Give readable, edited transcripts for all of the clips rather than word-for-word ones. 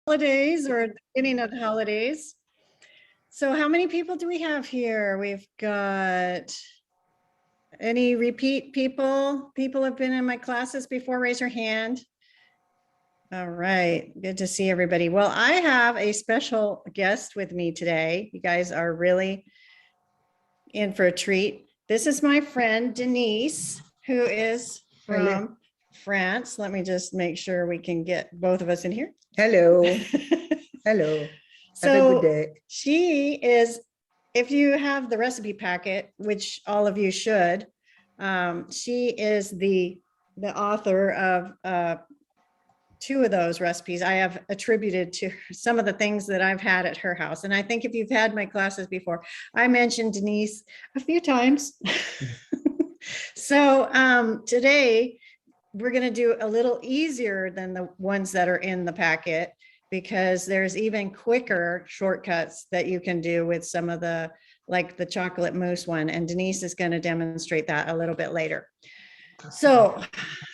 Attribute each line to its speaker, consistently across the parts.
Speaker 1: holidays or the beginning of the holidays. So how many people do we have here? We've got any repeat people? People have been in my classes before, raise your hand. All right, good to see everybody. Well, I have a special guest with me today. You guys are really in for a treat. This is my friend Denise, who is from France. Let me just make sure we can get both of us in here.
Speaker 2: Hello. Hello.
Speaker 1: So
Speaker 2: have a good day.
Speaker 1: She is, if you have the recipe packet, which all of you should, she is the author of two of those recipes. I have attributed to some of the things that I've had at her house. And I think if you've had my classes before, I mentioned Denise a few times. So today we're going to do a little easier than the ones that are in the packet, because there's even quicker shortcuts that you can do with some of the, like the chocolate mousse one. And Denise is going to demonstrate that a little bit later. So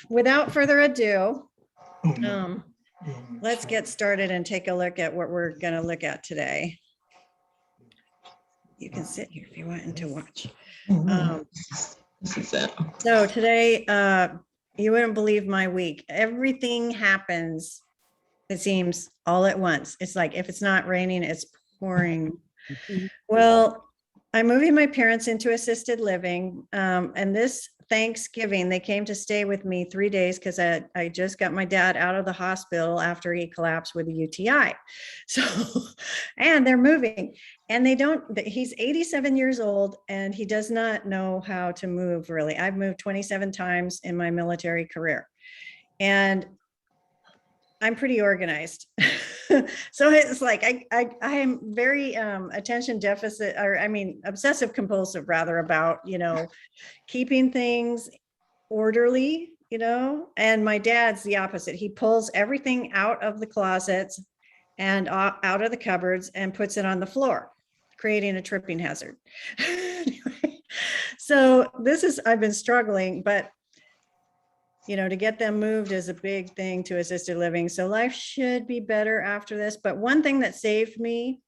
Speaker 1: without further ado, let's get started and take a look at what we're going to look at today. You can sit here if you want to watch. So today, you wouldn't believe my week. Everything happens, it seems, all at once. It's like, if it's not raining, it's pouring. Well, I'm moving my parents into assisted living. And this Thanksgiving, they came to stay with me 3 days because I just got my dad out of the hospital after he collapsed with a UTI. So, and they're moving, and he's 87 years old and he does not know how to move really. I've moved 27 times in my military career and I'm pretty organized. So it's like, I am very attention deficit, or I mean, obsessive compulsive rather, about, keeping things orderly, and my dad's the opposite. He pulls everything out of the closets and out of the cupboards and puts it on the floor, creating a tripping hazard. So I've been struggling, but to get them moved is a big thing to assisted living. So life should be better after this. But one thing that saved me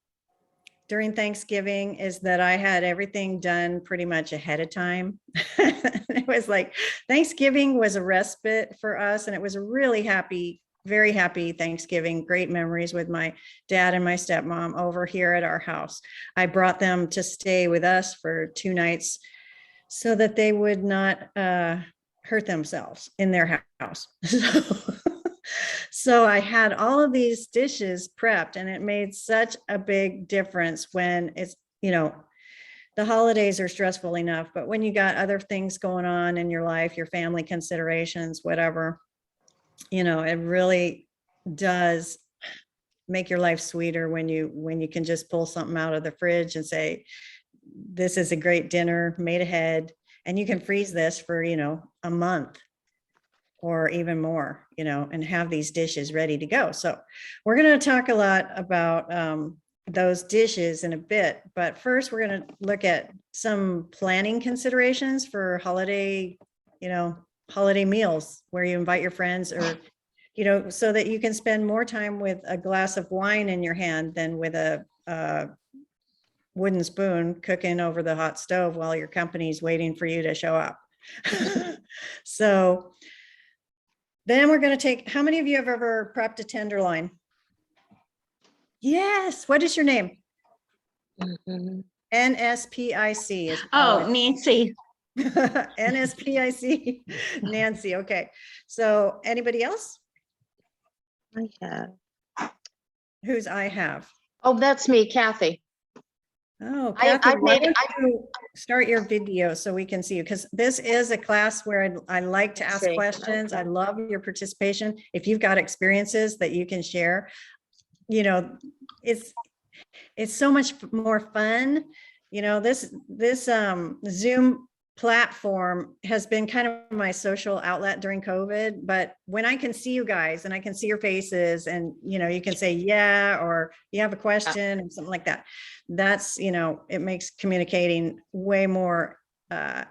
Speaker 1: during Thanksgiving is that I had everything done pretty much ahead of time. It was like Thanksgiving was a respite for us. And it was a really happy, very happy Thanksgiving. Great memories with my dad and my stepmom over here at our house. I brought them to stay with us for 2 nights so that they would not hurt themselves in their house. So I had all of these dishes prepped, and it made such a big difference when it's, the holidays are stressful enough, but when you got other things going on in your life, your family considerations, whatever, it really does make your life sweeter when you can just pull something out of the fridge and say, this is a great dinner made ahead. And you can freeze this for, a month or even more, and have these dishes ready to go. So we're going to talk a lot about those dishes in a bit. But first, we're going to look at some planning considerations for holiday meals where you invite your friends, or, so that you can spend more time with a glass of wine in your hand than with a wooden spoon cooking over the hot stove while your company's waiting for you to show up. So then we're going to take, how many of you have ever prepped a tenderloin? Yes. What is your name? NSPIC.
Speaker 3: Oh, Nancy.
Speaker 1: NSPIC. Nancy. Okay. So anybody else?
Speaker 3: I have.
Speaker 1: Who's I have?
Speaker 3: Oh, that's me, Kathy.
Speaker 1: Oh, Kathy, why don't you start your video so we can see you? Because this is a class where I like to ask questions. I love your participation. If you've got experiences that you can share, it's so much more fun. This Zoom platform has been kind of my social outlet during COVID, but when I can see you guys and I can see your faces and, you can say, yeah, or you have a question and something like that. That's, it makes communicating way more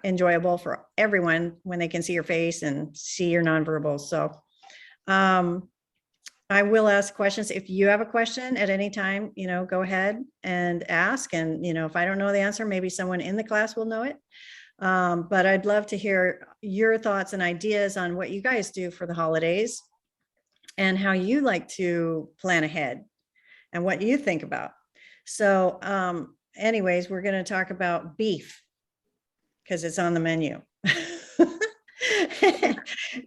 Speaker 1: enjoyable for everyone when they can see your face and see your nonverbals. So I will ask questions. If you have a question at any time, go ahead and ask. And, if I don't know the answer, maybe someone in the class will know it. But I'd love to hear your thoughts and ideas on what you guys do for the holidays and how you like to plan ahead and what you think about. So anyways, we're going to talk about beef because it's on the menu.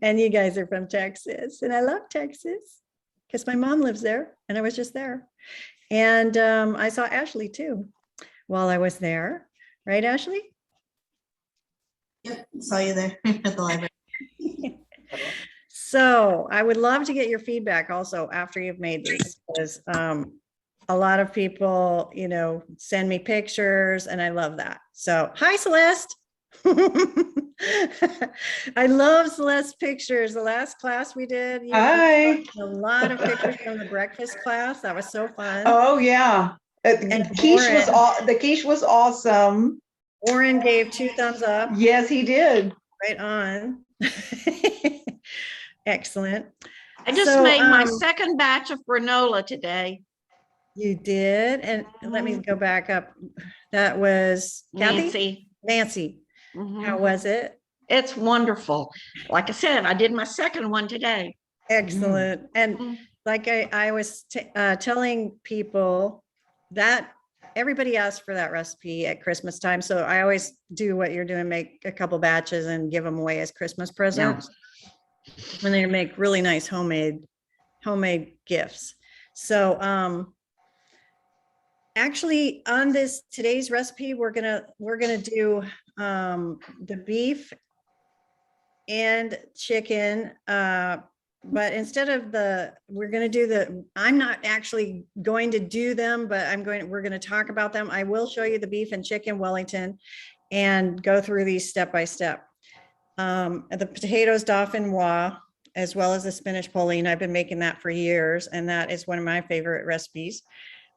Speaker 1: And you guys are from Texas, and I love Texas because my mom lives there and I was just there. And I saw Ashley too while I was there. Right, Ashley?
Speaker 2: Yep, saw you there at the library.
Speaker 1: So I would love to get your feedback also after you've made these, because a lot of people, send me pictures and I love that. So hi, Celeste. I love Celeste's pictures. The last class we did,
Speaker 4: Hi.
Speaker 1: a lot of pictures from the breakfast class. That was so fun.
Speaker 4: Oh, yeah.
Speaker 1: And
Speaker 4: The quiche was awesome.
Speaker 1: Warren gave 2 thumbs up.
Speaker 4: Yes, he did.
Speaker 1: Right on. Excellent.
Speaker 3: I just
Speaker 1: So,
Speaker 3: made my second batch of granola today.
Speaker 1: You did. And let me go back up. That was Kathy?
Speaker 3: Nancy.
Speaker 1: Nancy. How was it?
Speaker 3: It's wonderful. Like I said, I did my second one today.
Speaker 1: Excellent. And like I was telling people that everybody asks for that recipe at Christmas time. So I always do what you're doing, make a couple batches and give them away as Christmas presents. And they make really nice homemade gifts. So actually on today's recipe, we're gonna do the beef and chicken, but instead of I'm not actually going to do them, but we're going to talk about them. I will show you the beef and chicken Wellington and go through these step by step. The potatoes dauphinoise, as well as the spinach Pauline. I've been making that for years, and that is one of my favorite recipes.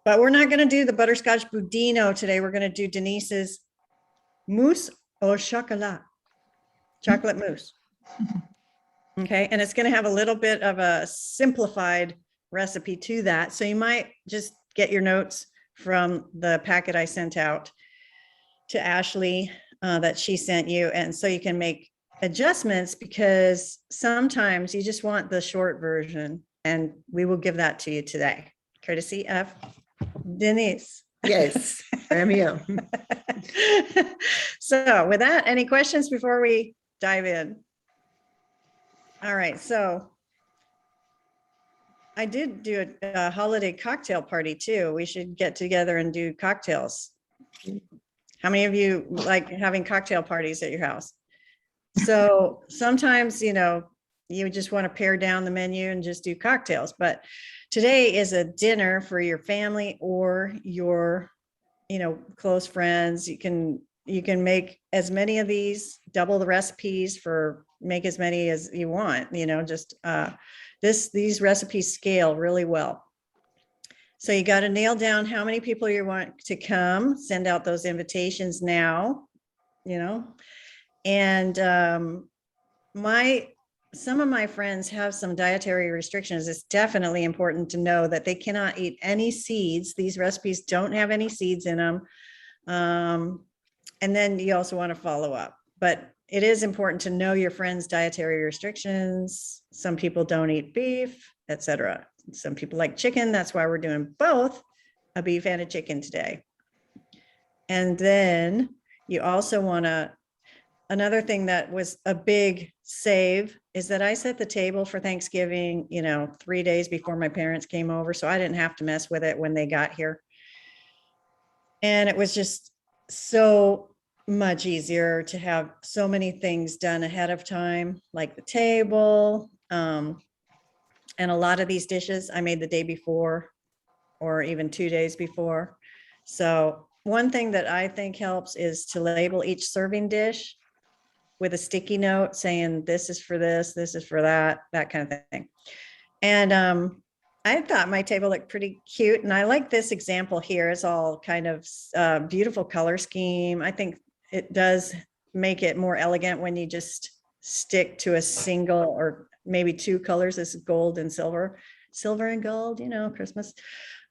Speaker 1: But we're not going to do the butterscotch budino today. We're going to do Denise's mousse au chocolat, chocolate mousse. Okay, and it's going to have a little bit of a simplified recipe to that. So you might just get your notes from the packet I sent out to Ashley that she sent you. And so you can make adjustments, because sometimes you just want the short version, and we will give that to you today, courtesy of Denise.
Speaker 2: Yes, I'm here.
Speaker 1: So with that, any questions before we dive in? All right, so I did do a holiday cocktail party too. We should get together and do cocktails. How many of you like having cocktail parties at your house? So sometimes, you just want to pare down the menu and just do cocktails, but today is a dinner for your family or your, close friends. You can make as many of these, double the recipes make as many as you want, these recipes scale really well. So you got to nail down how many people you want to come, send out those invitations now, and some of my friends have some dietary restrictions. It's definitely important to know that they cannot eat any seeds. These recipes don't have any seeds in them. And then you also want to follow up, but it is important to know your friends' dietary restrictions. Some people don't eat beef, etc. Some people like chicken. That's why we're doing both a beef and a chicken today. And then you also want to, another thing that was a big save is that I set the table for Thanksgiving, 3 days before my parents came over. So I didn't have to mess with it when they got here. And it was just so much easier to have so many things done ahead of time, like the table. And a lot of these dishes I made the day before or even 2 days before. So one thing that I think helps is to label each serving dish with a sticky note saying, this is for this is for that kind of thing. And I thought my table looked pretty cute. And I like this example here. It's all kind of beautiful color scheme. I think it does make it more elegant when you just stick to a single or maybe 2 colors, as gold and silver. silver and gold, Christmas.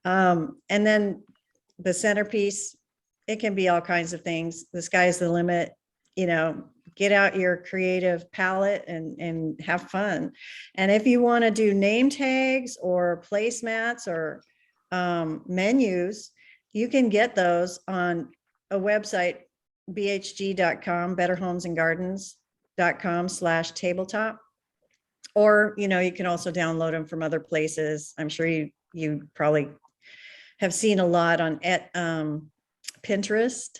Speaker 1: And then the centerpiece, it can be all kinds of things. The sky's the limit, get out your creative palette and have fun. And if you want to do name tags or placemats or menus, you can get those on a website, bhg.com, betterhomesandgardens.com/tabletop. Or, you can also download them from other places. I'm sure you probably have seen a lot on Pinterest.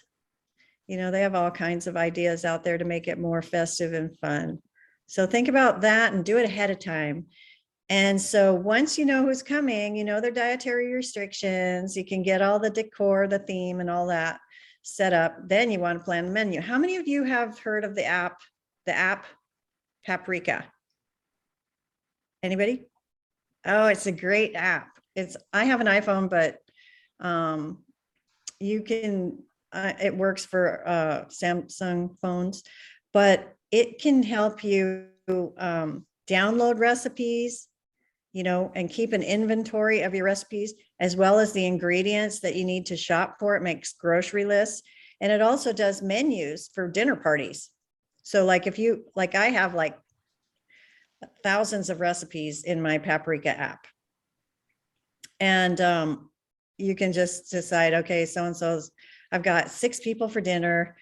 Speaker 1: They have all kinds of ideas out there to make it more festive and fun. So think about that and do it ahead of time. And so once you know who's coming, their dietary restrictions, you can get all the decor, the theme and all that set up. Then you want to plan the menu. How many of you have heard of the app Paprika? Anybody? Oh, it's a great app. I have an iPhone, but you can, it works for Samsung phones, but it can help you download recipes, and keep an inventory of your recipes, as well as the ingredients that you need to shop for. It makes grocery lists, and it also does menus for dinner parties. So like I have like thousands of recipes in my Paprika app. And you can just decide, okay, so-and-so's, I've got 6 people for dinner.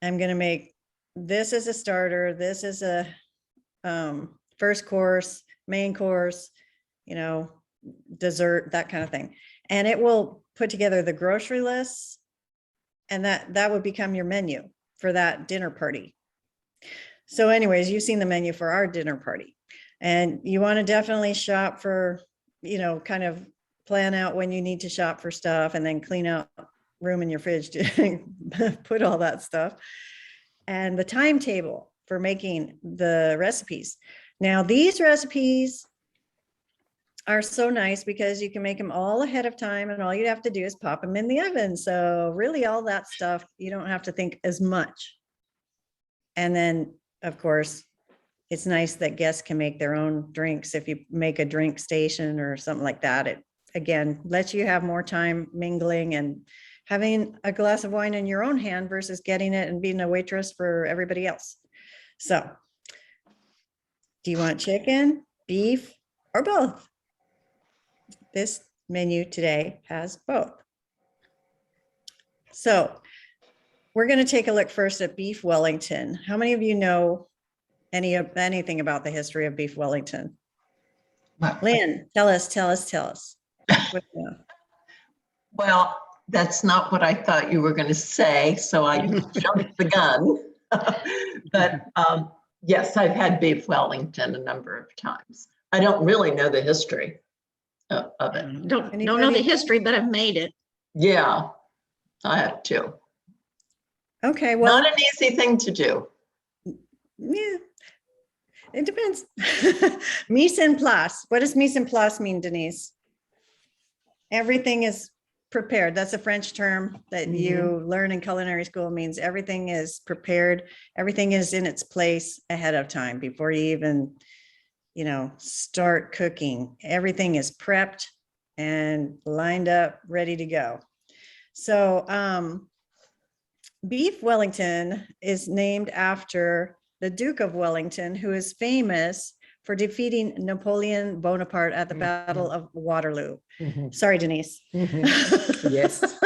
Speaker 1: I'm going to make this as a starter. This is a first course, main course, dessert, that kind of thing. And it will put together the grocery lists, and that would become your menu for that dinner party. So anyways, you've seen the menu for our dinner party, and you want to definitely shop for, kind of plan out when you need to shop for stuff, and then clean out room in your fridge to put all that stuff, and the timetable for making the recipes. Now, these recipes are so nice because you can make them all ahead of time, and all you have to do is pop them in the oven. So really all that stuff, you don't have to think as much. And then, of course, it's nice that guests can make their own drinks. If you make a drink station or something like that, it again lets you have more time mingling and having a glass of wine in your own hand versus getting it and being a waitress for everybody else. So, do you want chicken, beef, or both? This menu today has both. So we're going to take a look first at beef Wellington. How many of you know anything about the history of beef Wellington? Lynn, tell us. What do you know?
Speaker 3: Well, that's not what I thought you were going to say, so I jumped the gun. But yes, I've had beef Wellington a number of times. I don't really know the history of it.
Speaker 5: Don't know the history, but I've made it.
Speaker 3: Yeah, I have too.
Speaker 1: Okay, well,
Speaker 3: Not an easy thing to do.
Speaker 1: yeah, it depends. Mise en place. What does mise en place mean, Denise? Everything is prepared. That's a French term that you learn in culinary school. Means everything is prepared. Everything is in its place ahead of time before you even, start cooking. Everything is prepped and lined up, ready to go. So, beef Wellington is named after the Duke of Wellington, who is famous for defeating Napoleon Bonaparte at the Battle of Waterloo. Sorry, Denise.
Speaker 2: Yes.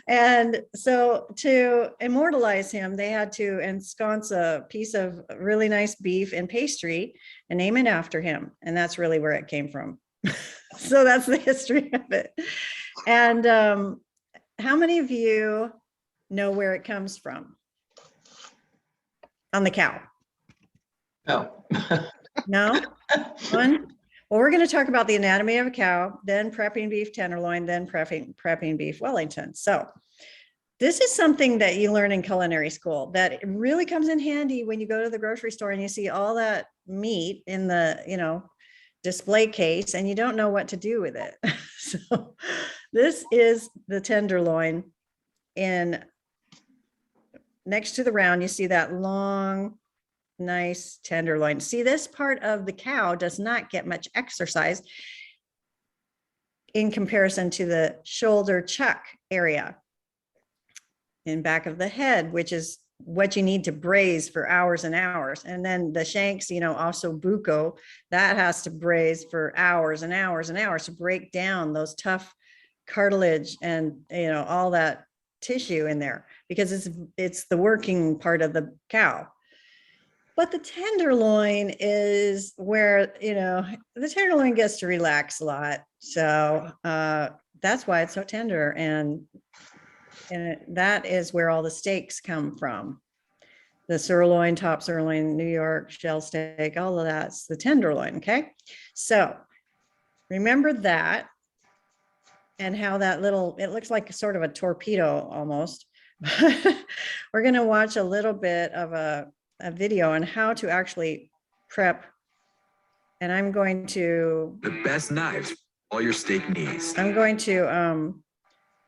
Speaker 1: And so to immortalize him, they had to ensconce a piece of really nice beef in pastry and name it after him. And that's really where it came from. So that's the history of it. And how many of you know where it comes from? On the cow?
Speaker 3: Oh.
Speaker 1: No? One? Well, we're going to talk about the anatomy of a cow, then prepping beef tenderloin, then prepping beef Wellington. So this is something that you learn in culinary school that it really comes in handy when you go to the grocery store and you see all that meat in the, display case and you don't know what to do with it. So this is the tenderloin. In next to the round, you see that long nice tenderloin. See, this part of the cow does not get much exercise in comparison to the shoulder chuck area in back of the head, which is what you need to braise for hours and hours. And then the shanks, also bucco, that has to braise for hours and hours and hours to break down those tough cartilage and, all that tissue in there, because it's the working part of the cow. But the tenderloin is where, the tenderloin gets to relax a lot. So that's why it's so tender. And that is where all the steaks come from. The sirloin, top sirloin, New York, shell steak, all of that's the tenderloin, okay? So remember that and how that it looks like sort of a torpedo almost. We're gonna watch a little bit of a video on how to actually prep. And I'm going to—
Speaker 6: The best knives, all your steak needs.
Speaker 1: I'm going to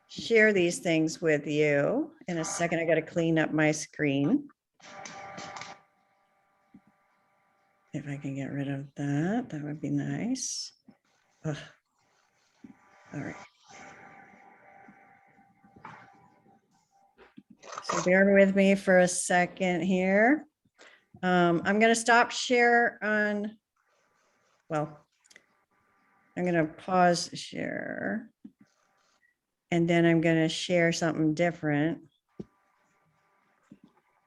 Speaker 1: share these things with you in a second. I got to clean up my screen. If I can get rid of that, that would be nice. Ugh. All right. So bear with me for a second here. I'm going to stop share on, I'm going to pause share. And then I'm going to share something different.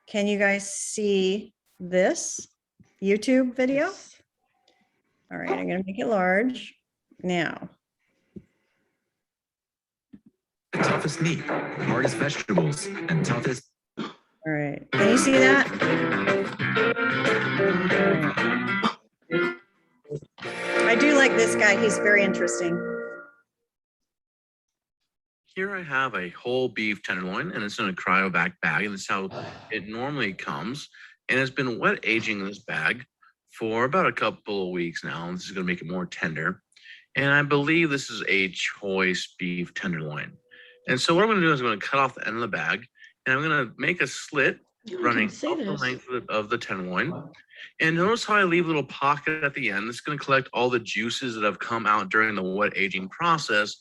Speaker 1: Can you guys see this YouTube video? All right, I'm going to make it large now.
Speaker 6: The toughest meat, hardest vegetables, and toughest.
Speaker 1: All right, can you see that? I do like this guy. He's very interesting.
Speaker 7: Here I have a whole beef tenderloin, and it's in a cryovac bag, and this is how it normally comes. And it's been wet aging in this bag for about a couple of weeks now. And this is going to make it more tender. And I believe this is a choice beef tenderloin. And so what I'm going to do is I'm going to cut off the end of the bag, and I'm going to make a slit running up the length of the tenderloin. And notice how I leave a little pocket at the end. This is going to collect all the juices that have come out during the wet aging process,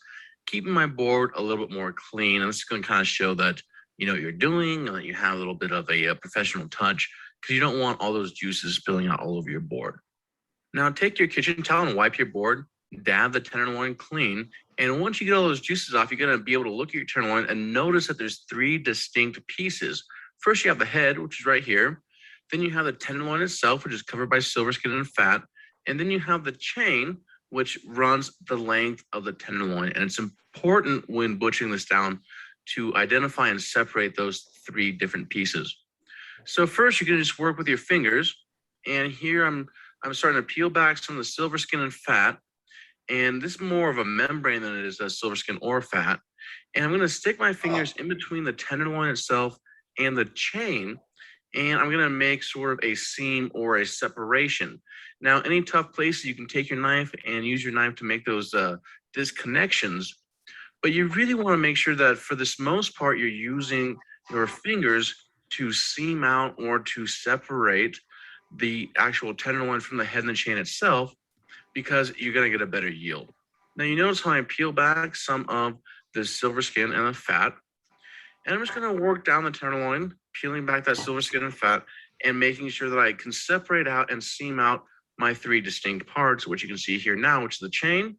Speaker 7: keeping my board a little bit more clean. And this is going to kind of show that you know what you're doing and that you have a little bit of a professional touch, because you don't want all those juices spilling out all over your board. Now take your kitchen towel and wipe your board, dab the tenderloin clean. And once you get all those juices off, you're going to be able to look at your tenderloin and notice that there's three distinct pieces. First, you have the head, which is right here. Then you have the tenderloin itself, which is covered by silver skin and fat. And then you have the chain, which runs the length of the tenderloin. And it's important when butchering this down to identify and separate those three different pieces. So first, you're going to just work with your fingers. And here I'm starting to peel back some of the silver skin and fat. And this is more of a membrane than it is a silver skin or fat. And I'm going to stick my fingers in between the tenderloin itself and the chain. And I'm going to make sort of a seam or a separation. Now, any tough places, you can take your knife and use your knife to make those disconnections. But you really want to make sure that for this most part, you're using your fingers to seam out or to separate the actual tenderloin from the head and the chain itself, because you're going to get a better yield. Now, you notice how I peel back some of the silver skin and the fat. And I'm just going to work down the tenderloin, peeling back that silver skin and fat, and making sure that I can separate out and seam out my three distinct parts, which you can see here now, which is the chain,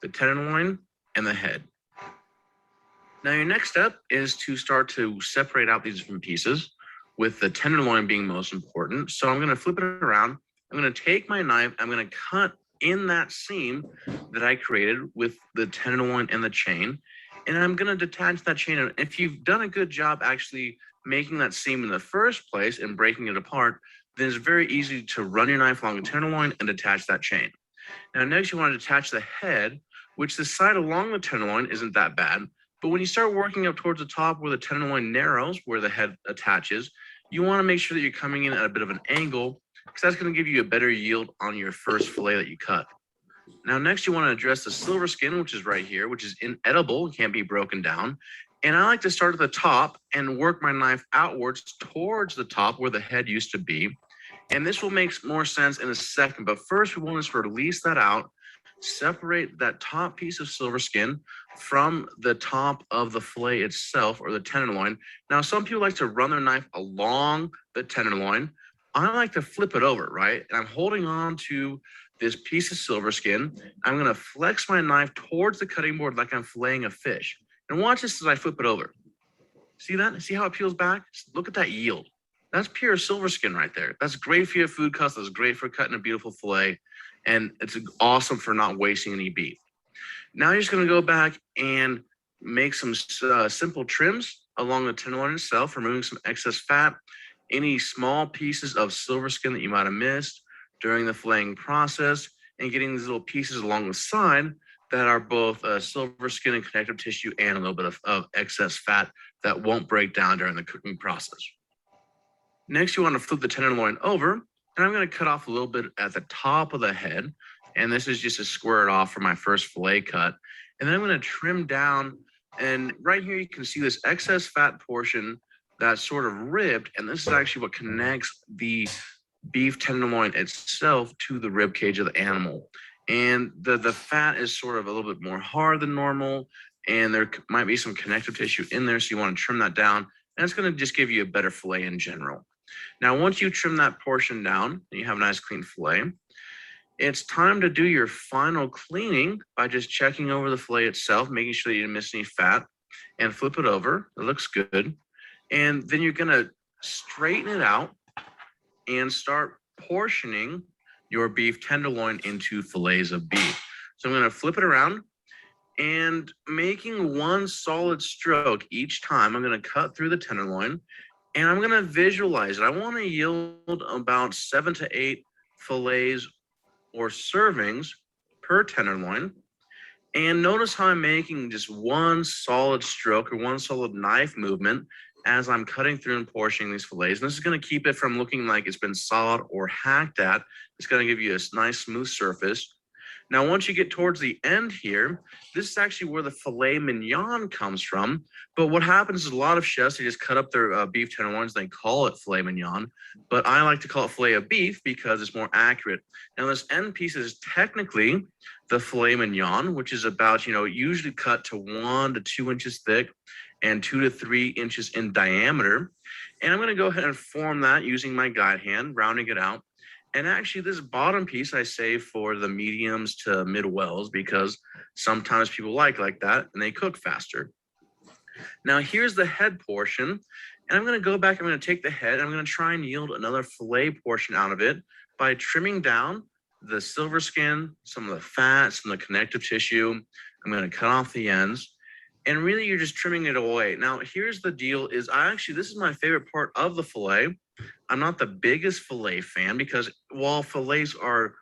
Speaker 7: the tenderloin, and the head. Now, your next step is to start to separate out these different pieces, with the tenderloin being most important. So I'm going to flip it around. I'm going to take my knife. I'm going to cut in that seam that I created with the tenderloin and the chain. And I'm going to detach that chain. And if you've done a good job actually making that seam in the first place and breaking it apart, then it's very easy to run your knife along the tenderloin and detach that chain. Now, next you want to detach the head, which the side along the tenderloin isn't that bad. But when you start working up towards the top where the tenderloin narrows, where the head attaches, you want to make sure that you're coming in at a bit of an angle, because that's going to give you a better yield on your first fillet that you cut. Now, next you want to address the silver skin, which is right here, which is inedible, can't be broken down. And I like to start at the top and work my knife outwards towards the top where the head used to be. And this will make more sense in a second, but first we want to release that out, separate that top piece of silver skin from the top of the fillet itself or the tenderloin. Now, some people like to run their knife along the tenderloin. I like to flip it over, right? And I'm holding on to this piece of silver skin. I'm going to flex my knife towards the cutting board like I'm filleting a fish. And watch this as I flip it over. See that? See how it peels back? Look at that yield. That's pure silver skin right there. That's great for your food cuts. That's great for cutting a beautiful fillet. And it's awesome for not wasting any beef. Now you're just going to go back and make some simple trims along the tenderloin itself, removing some excess fat, any small pieces of silver skin that you might have missed during the filleting process, and getting these little pieces along the side that are both silver skin and connective tissue and a little bit of excess fat that won't break down during the cooking process. Next, you want to flip the tenderloin over, and I'm going to cut off a little bit at the top of the head. And this is just to square it off for my first fillet cut. And then I'm going to trim down. And right here, you can see this excess fat portion that's sort of ribbed. And this is actually what connects the beef tenderloin itself to the rib cage of the animal. And the fat is sort of a little bit more hard than normal. And there might be some connective tissue in there. So you want to trim that down. And it's going to just give you a better fillet in general. Now, once you trim that portion down and you have a nice clean fillet, it's time to do your final cleaning by just checking over the fillet itself, making sure you didn't miss any fat, and flip it over. It looks good. And then you're going to straighten it out and start portioning your beef tenderloin into fillets of beef. So I'm going to flip it around and making one solid stroke each time. I'm going to cut through the tenderloin. And I'm going to visualize it. I want to yield about 7 to 8 fillets or servings per tenderloin. And notice how I'm making just one solid stroke or one solid knife movement as I'm cutting through and portioning these fillets. And this is going to keep it from looking like it's been sawed or hacked at. It's going to give you a nice smooth surface. Now, once you get towards the end here, this is actually where the filet mignon comes from. But what happens is a lot of chefs, they just cut up their beef tenderloins, they call it filet mignon. But I like to call it filet of beef because it's more accurate. Now, this end piece is technically the filet mignon, which is about, usually cut to 1 to 2 inches thick and 2 to 3 inches in diameter. And I'm going to go ahead and form that using my guide hand, rounding it out. And actually, this bottom piece I save for the mediums to mid wells because sometimes people like that and they cook faster. Now, here's the head portion. And I'm going to go back. I'm going to take the head. I'm going to try and yield another fillet portion out of it by trimming down the silver skin, some of the fats, and the connective tissue. I'm going to cut off the ends. And really, you're just trimming it away. Now, here's the deal is this is my favorite part of the fillet. I'm not the biggest fillet fan because while fillets are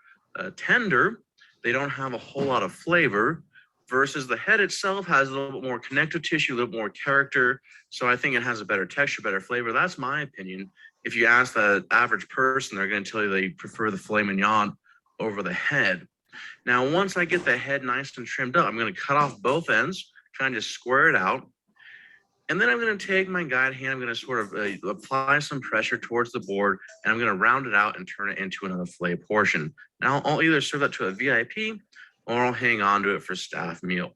Speaker 7: tender, they don't have a whole lot of flavor versus the head itself has a little bit more connective tissue, a little more character. So I think it has a better texture, better flavor. That's my opinion. If you ask the average person, they're going to tell you they prefer the filet mignon over the head. Now, once I get the head nice and trimmed up, I'm going to cut off both ends, trying to square it out. And then I'm going to take my guide hand, I'm going to sort of apply some pressure towards the board, and I'm going to round it out and turn it into another fillet portion. Now, I'll either serve that to a VIP or I'll hang on to it for staff meal.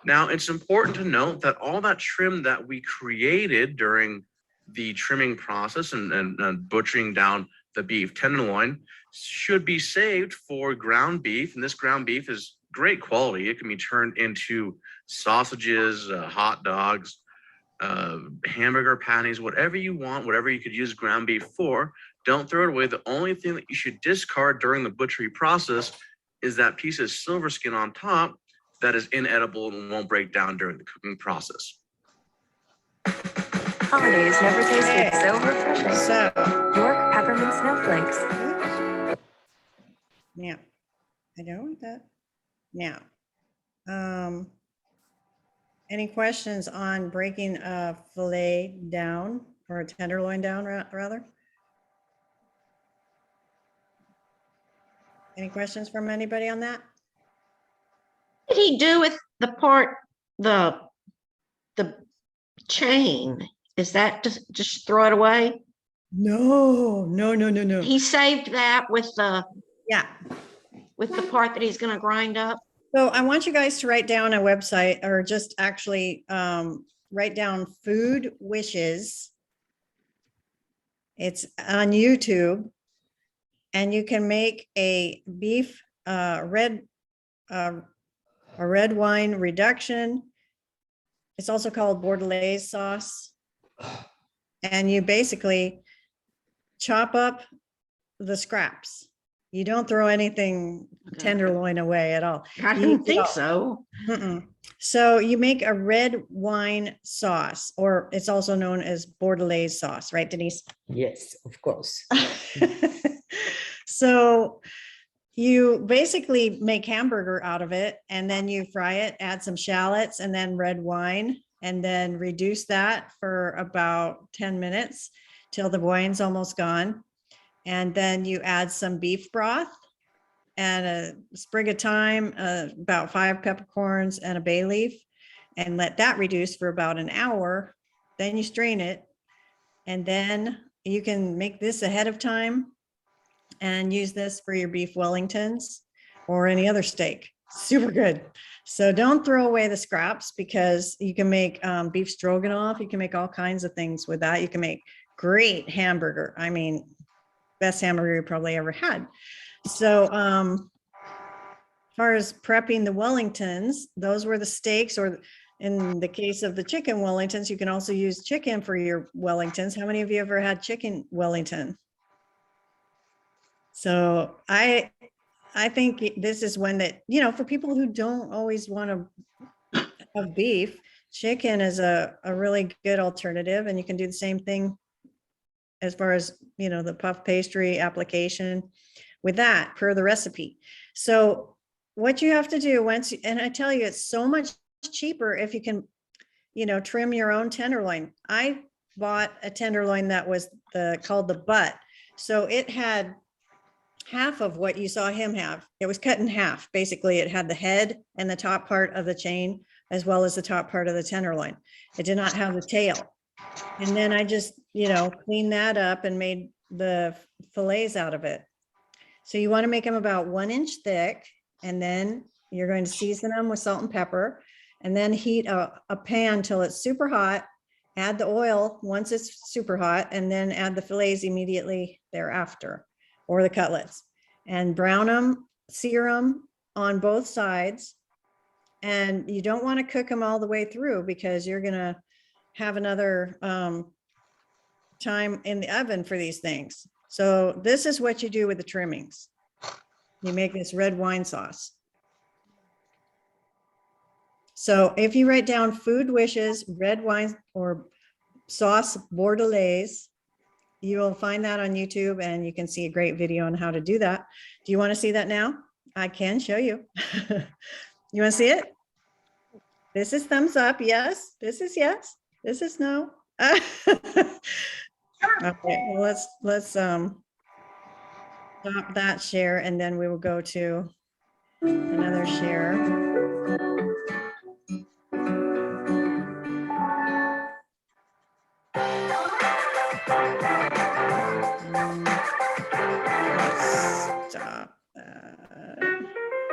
Speaker 7: Now, it's important to note that all that trim that we created during the trimming process and butchering down the beef tenderloin should be saved for ground beef. And this ground beef is great quality. It can be turned into sausages, hot dogs, hamburger patties, whatever you want, whatever you could use ground beef for. Don't throw it away. The only thing that you should discard during the butchery process is that piece of silver skin on top that is inedible and won't break down during the cooking process.
Speaker 8: Holidays never tasted so refreshing.
Speaker 1: So,
Speaker 8: York peppermint snowflakes.
Speaker 1: yeah, I don't want that. Now, any questions on breaking a fillet down or a tenderloin down rather? Any questions from anybody on that?
Speaker 5: What did he do with the part, the chain? Is that just throw it away?
Speaker 1: No, no, no, no, no.
Speaker 5: He saved that with
Speaker 1: Yeah.
Speaker 5: the part that he's gonna grind up.
Speaker 1: So I want you guys to write down a website or just actually write down food wishes. It's on YouTube and you can make a beef a red wine reduction. It's also called Bordelaise sauce. And you basically chop up the scraps. You don't throw anything tenderloin away at all.
Speaker 5: I
Speaker 1: You
Speaker 5: didn't
Speaker 1: eat it
Speaker 5: think
Speaker 1: all.
Speaker 5: so.
Speaker 1: Mm-mm. So you make a red wine sauce, or it's also known as Bordelaise sauce, right, Denise?
Speaker 2: Yes, of course.
Speaker 1: So you basically make hamburger out of it and then you fry it, add some shallots and then red wine, and then reduce that for about 10 minutes till the wine's almost gone. And then you add some beef broth and a sprig of thyme, about 5 peppercorns and a bay leaf, and let that reduce for about an hour. Then you strain it. And then you can make this ahead of time and use this for your beef Wellingtons or any other steak. Super good. So don't throw away the scraps because you can make beef stroganoff. You can make all kinds of things with that. You can make great hamburger. I mean, best hamburger you probably ever had. So as far as prepping the Wellingtons, those were the steaks, or in the case of the chicken Wellingtons, you can also use chicken for your Wellingtons. How many of you ever had chicken Wellington? So I think this is one that, you know, for people who don't always want to have beef, chicken is a really good alternative, and you can do the same thing as far as, you know, the puff pastry application with that per the recipe. So what you have to do and I tell you, it's so much cheaper if you can, you know, trim your own tenderloin. I bought a tenderloin that was called the butt. So it had half of what you saw him have. It was cut in half. Basically, it had the head and the top part of the chain, as well as the top part of the tenderloin. It did not have the tail. And then I just, you know, cleaned that up and made the fillets out of it. So you want to make them about 1 inch thick, and then you're going to season them with salt and pepper, and then heat a pan till it's super hot. Add the oil once it's super hot, and then add the fillets immediately thereafter, or the cutlets, and brown them, sear them on both sides. And you don't want to cook them all the way through because you're going to have another time in the oven for these things. So this is what you do with the trimmings. You make this red wine sauce. So if you write down food wishes, red wine or sauce Bordelaise, you will find that on YouTube and you can see a great video on how to do that. Do you want to see that now? I can show you. You want to see it? This is thumbs up. Yes. This is yes. This is no. Okay, well, let's stop that share, and then we will go to another share. Stop that.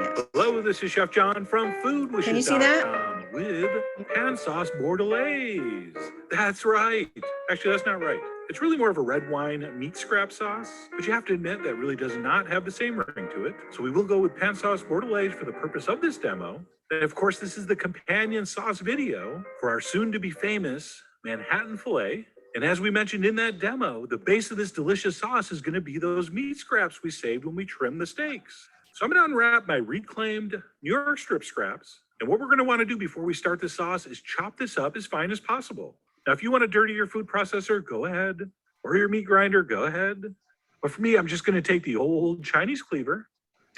Speaker 1: Yes.
Speaker 9: Hello, this is Chef John from Food Wishes.
Speaker 1: Can you see that?
Speaker 9: With pan sauce Bordelaise. That's right. Actually, that's not right. It's really more of a red wine meat scrap sauce, but you have to admit that really does not have the same ring to it. So we will go with pan sauce Bordelaise for the purpose of this demo. And of course, this is the companion sauce video for our soon to be famous Manhattan filet. And as we mentioned in that demo, the base of this delicious sauce is going to be those meat scraps we saved when we trimmed the steaks. So I'm going to unwrap my reclaimed New York strip scraps. And what we're going to want to do before we start the sauce is chop this up as fine as possible. Now, if you want to dirty your food processor, go ahead. Or your meat grinder, go ahead. But for me, I'm just going to take the old Chinese cleaver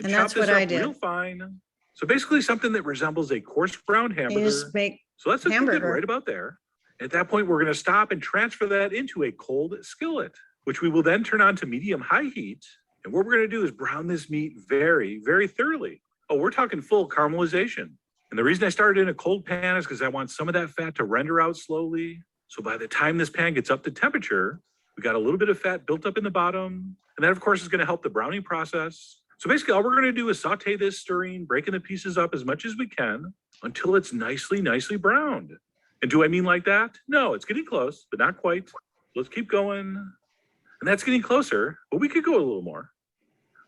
Speaker 9: and chop
Speaker 1: that's
Speaker 9: this
Speaker 1: what I
Speaker 9: up
Speaker 1: did.
Speaker 9: real fine. So basically something that resembles a coarse brown
Speaker 1: You
Speaker 9: hamburger.
Speaker 1: just make
Speaker 9: So that's a good
Speaker 1: hamburger.
Speaker 9: right about there. At that point, we're going to stop and transfer that into a cold skillet, which we will then turn on to medium-high heat. And what we're going to do is brown this meat very, very thoroughly. Oh, we're talking full caramelization. And the reason I started in a cold pan is because I want some of that fat to render out slowly. So by the time this pan gets up to temperature, We got a little bit of fat built up in the bottom. And that, of course, is going to help the browning process. So basically, all we're going to do is saute this, stirring, breaking the pieces up as much as we can until it's nicely browned. And do I mean like that? No, it's getting close, but not quite. Let's keep going. And that's getting closer, but we could go a little more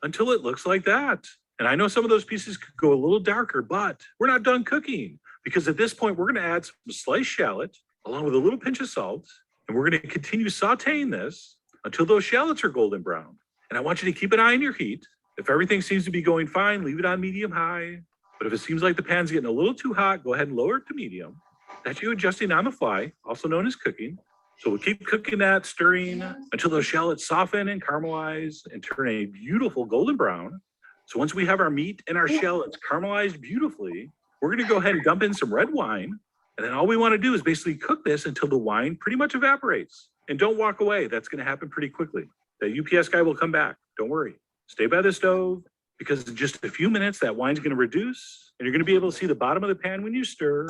Speaker 9: until it looks like that. And I know some of those pieces could go a little darker, but we're not done cooking, because at this point, we're going to add some sliced shallot along with a little pinch of salt. And we're going to continue sauteing this until those shallots are golden brown. And I want you to keep an eye on your heat. If everything seems to be going fine, leave it on medium high. But if it seems like the pan's getting a little too hot, go ahead and lower it to medium. That's you adjusting on the fly, also known as cooking. So we'll keep cooking that, stirring until those shallots soften and caramelize and turn a beautiful golden brown. So once we have our meat and our shallots caramelized beautifully, we're going to go ahead and dump in some red wine. And then all we want to do is basically cook this until the wine pretty much evaporates. And don't walk away. That's going to happen pretty quickly. The UPS guy will come back. Don't worry. Stay by the stove, because in just a few minutes, that wine's going to reduce and you're going to be able to see the bottom of the pan when you stir.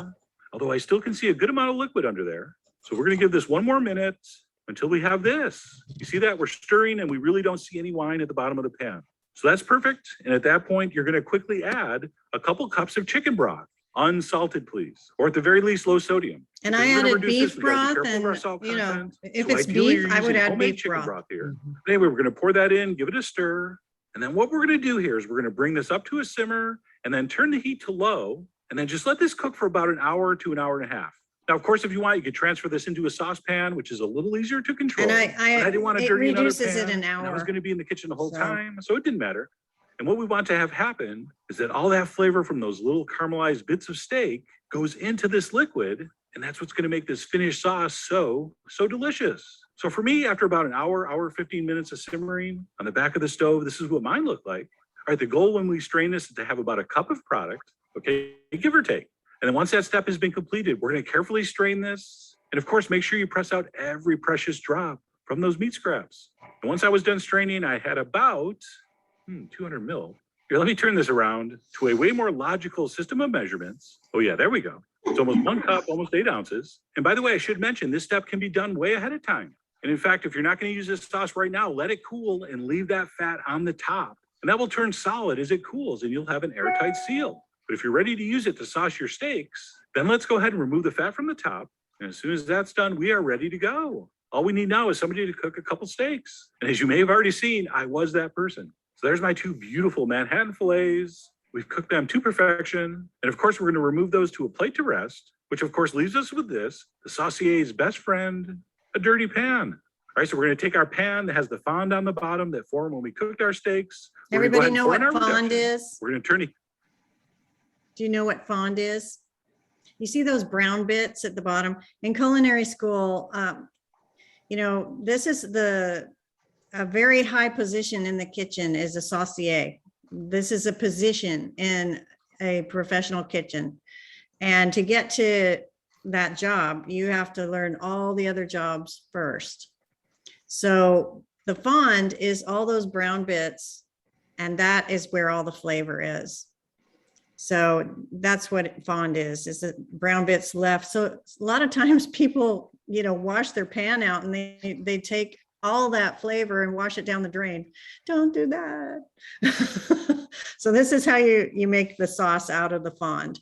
Speaker 9: Although I still can see a good amount of liquid under there. So we're going to give this one more minute until we have this. You see that? We're stirring and we really don't see any wine at the bottom of the pan. So that's perfect. And at that point, you're going to quickly add a couple cups of chicken broth, unsalted, please, or at the very least, low sodium.
Speaker 1: And
Speaker 9: Because
Speaker 1: I
Speaker 9: we're gonna
Speaker 1: added
Speaker 9: reduce this.
Speaker 1: beef
Speaker 9: We gotta be
Speaker 1: broth
Speaker 9: careful of
Speaker 1: and,
Speaker 9: our salt
Speaker 1: you know,
Speaker 9: content.
Speaker 1: if
Speaker 9: So
Speaker 1: it's
Speaker 9: ideally,
Speaker 1: beef,
Speaker 9: you're
Speaker 1: I would
Speaker 9: using
Speaker 1: add
Speaker 9: homemade
Speaker 1: beef
Speaker 9: chicken
Speaker 1: broth.
Speaker 9: here. But anyway, we're going to pour that in, give it a stir. And then what we're going to do here is we're going to bring this up to a simmer and then turn the heat to low. And then just let this cook for about an hour to an hour and a half. Now, of course, if you want, you could transfer this into a saucepan, which is a little easier to control.
Speaker 1: And
Speaker 9: But I didn't want to
Speaker 1: it
Speaker 9: dirty another
Speaker 1: reduces it
Speaker 9: pan,
Speaker 1: an
Speaker 9: and I was
Speaker 1: hour.
Speaker 9: going to be in the kitchen the whole
Speaker 1: So-
Speaker 9: time, so it didn't matter. And what we want to have happen is that all that flavor from those little caramelized bits of steak goes into this liquid, and that's what's going to make this finished sauce so delicious. So for me, after about an hour, 15 minutes of simmering on the back of the stove, this is what mine looked like. All right, the goal when we strain this is to have about a cup of product, okay, give or take. And then once that step has been completed, we're going to carefully strain this. And of course, make sure you press out every precious drop from those meat scraps. And once I was done straining, I had about 200 mil. Here, let me turn this around to a way more logical system of measurements. Oh yeah, there we go. It's almost 1 cup, almost 8 ounces. And by the way, I should mention this step can be done way ahead of time. And in fact, if you're not going to use this sauce right now, let it cool and leave that fat on the top. And that will turn solid as it cools and you'll have an airtight seal. But if you're ready to use it to sauce your steaks, then let's go ahead and remove the fat from the top. And as soon as that's done, we are ready to go. All we need now is somebody to cook a couple steaks. And as you may have already seen, I was that person. So there's my 2 beautiful Manhattan fillets. We've cooked them to perfection. And of course, we're going to remove those to a plate to rest, which of course leaves us with this, the saucier's best friend, a dirty pan. All right, so we're going to take our pan that has the fond on the bottom that formed when we cooked our steaks. We're gonna go
Speaker 1: Everybody
Speaker 9: ahead and
Speaker 1: know
Speaker 9: pour
Speaker 1: what
Speaker 9: in our
Speaker 1: fond
Speaker 9: reduction.
Speaker 1: is?
Speaker 9: We're going to turn it.
Speaker 1: Do you know what fond is? You see those brown bits at the bottom? In culinary school, you know, this is a very high position in the kitchen is a saucier. This is a position in a professional kitchen. And to get to that job, you have to learn all the other jobs first. So the fond is all those brown bits, and that is where all the flavor is. So that's what fond is the brown bits left. So a lot of times people, you know, wash their pan out and they take all that flavor and wash it down the drain. Don't do that. So this is how you make the sauce out of the fond.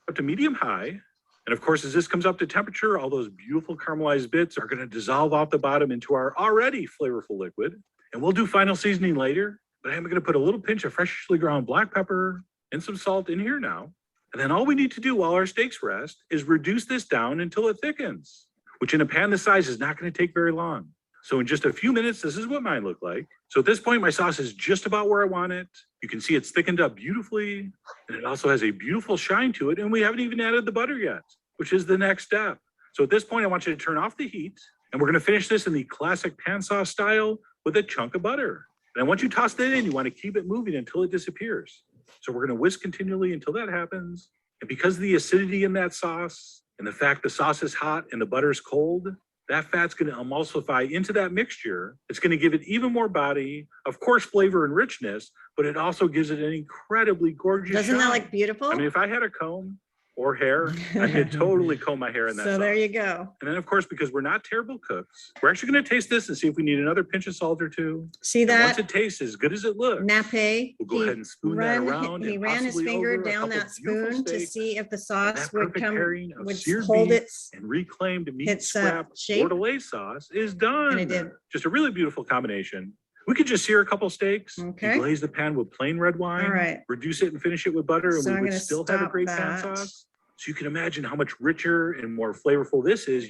Speaker 9: Up to medium high. And of course, as this comes up to temperature, all those beautiful caramelized bits are going to dissolve off the bottom into our already flavorful liquid. And we'll do final seasoning later, but I'm going to put a little pinch of freshly ground black pepper and some salt in here now. And then all we need to do while our steaks rest is reduce this down until it thickens, which in a pan this size is not going to take very long. So in just a few minutes, this is what mine looked like. So at this point, my sauce is just about where I want it. You can see it's thickened up beautifully, and it also has a beautiful shine to it. And we haven't even added the butter yet, which is the next step. So at this point, I want you to turn off the heat, and we're going to finish this in the classic pan sauce style with a chunk of butter. And once you toss that in, you want to keep it moving until it disappears. So we're going to whisk continually until that happens. And because of the acidity in that sauce and the fact the sauce is hot and the butter is cold, that fat's going to emulsify into that mixture. It's going to give it even more body, of course, flavor and richness, but it also gives it an incredibly gorgeous
Speaker 1: Doesn't that
Speaker 9: shine.
Speaker 1: look beautiful?
Speaker 9: I mean, if I had a comb or hair. I could totally comb my hair in that
Speaker 1: So
Speaker 9: sauce.
Speaker 1: there you go.
Speaker 9: And then, of course, because we're not terrible cooks, we're actually going to taste this and see if we need another pinch of salt or two.
Speaker 1: See
Speaker 9: And once
Speaker 1: that?
Speaker 9: it tastes as good as it looks,
Speaker 1: Nappe,
Speaker 9: we'll go ahead and spoon that around.
Speaker 1: he
Speaker 9: and
Speaker 1: ran his
Speaker 9: possibly
Speaker 1: finger
Speaker 9: over a
Speaker 1: down
Speaker 9: couple
Speaker 1: that
Speaker 9: beautiful
Speaker 1: spoon to
Speaker 9: steaks.
Speaker 1: see if the
Speaker 9: And
Speaker 1: sauce
Speaker 9: that
Speaker 1: would
Speaker 9: perfect
Speaker 1: come,
Speaker 9: pairing of
Speaker 1: would
Speaker 9: seared
Speaker 1: hold
Speaker 9: beef
Speaker 1: its,
Speaker 9: and reclaimed meat
Speaker 1: its,
Speaker 9: scrap
Speaker 1: shape.
Speaker 9: Bordelaise sauce is done.
Speaker 1: And it did.
Speaker 9: Just a really beautiful combination. We could just sear a couple steaks,
Speaker 1: Okay.
Speaker 9: glaze the pan with plain red wine,
Speaker 1: All right.
Speaker 9: reduce it and finish it with butter, and
Speaker 1: So
Speaker 9: we
Speaker 1: I'm
Speaker 9: would
Speaker 1: gonna
Speaker 9: still have a
Speaker 1: stop
Speaker 9: great pan
Speaker 1: that.
Speaker 9: sauce. So you can imagine how much richer and more flavorful this is.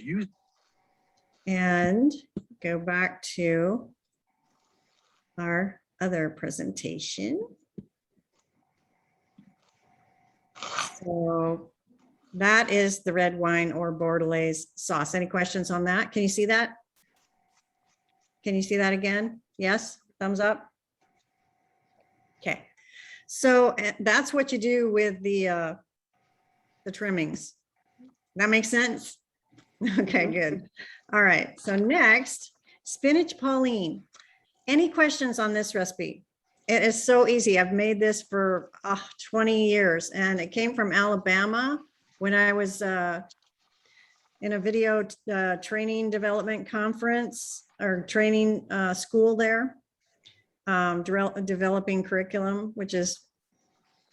Speaker 1: And go back to our other presentation. So that is the red wine or Bordelaise sauce. Any questions on that? Can you see that? Can you see that again? Yes, thumbs up. Okay, so that's what you do with the trimmings. That makes sense? Okay, good. All right, so next, spinach Pauline. Any questions on this recipe? It is so easy. I've made this for 20 years and it came from Alabama when I was in a video training development conference or training school there, developing curriculum, which is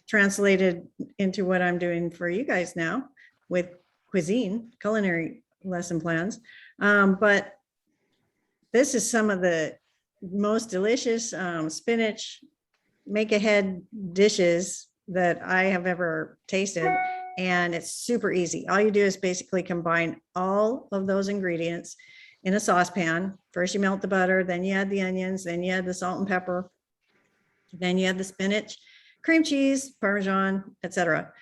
Speaker 1: translated into what I'm doing for you guys now with culinary lesson plans. But this is some of the most delicious spinach make-ahead dishes that I have ever tasted. And it's super easy. All you do is basically combine all of those ingredients in a saucepan. First you melt the butter, then you add the onions, then you add the salt and pepper, then you add the spinach, cream cheese, Parmesan, etc.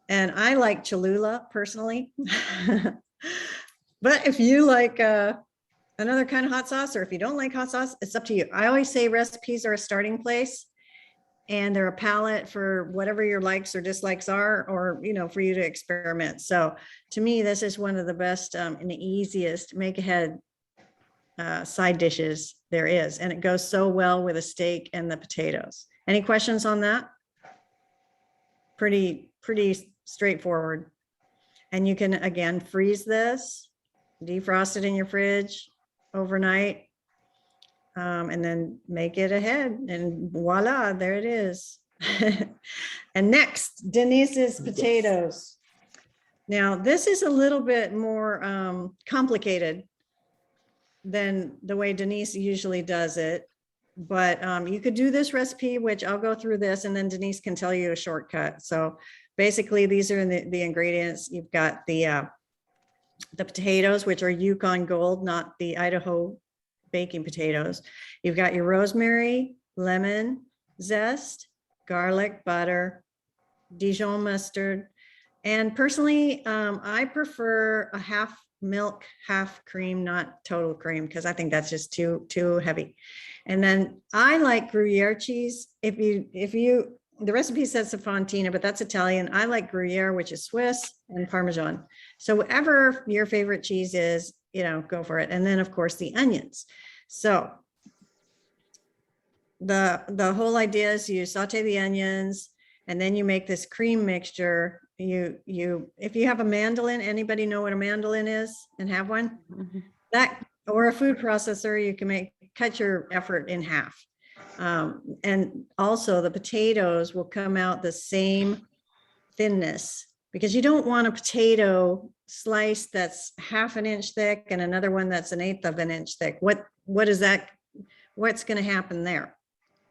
Speaker 1: And I like Cholula personally. But if you like another kind of hot sauce, or if you don't like hot sauce, it's up to you. I always say recipes are a starting place and they're a palette for whatever your likes or dislikes are, or, for you to experiment. So to me, this is one of the best and the easiest make ahead side dishes there is. And it goes so well with a steak and the potatoes. Any questions on that? Pretty straightforward. And you can, again, freeze this, defrost it in your fridge overnight, and then make it ahead, and voila, there it is. And next, Denise's potatoes. Now, this is a little bit more complicated than the way Denise usually does it, but you could do this recipe, which I'll go through this, and then Denise can tell you a shortcut. So basically, these are the ingredients. You've got the potatoes, which are Yukon Gold, not the Idaho baking potatoes. You've got your rosemary, lemon zest, garlic, butter, Dijon mustard. And personally, I prefer a half milk, half cream, not total cream, because I think that's just too heavy. And then I like Gruyere cheese. If you the recipe says Fontina, but that's Italian. I like Gruyere, which is Swiss, and Parmesan. So whatever your favorite cheese is, go for it. And then of course the onions. So the whole idea is you saute the onions and then you make this cream mixture. If you have a mandolin, anybody know what a mandolin is and have one? That, or a food processor, you can cut your effort in half. And also the potatoes will come out the same thinness, because you don't want a potato slice that's half an inch thick and another one that's an eighth of an inch thick. What is that? What's going to happen there?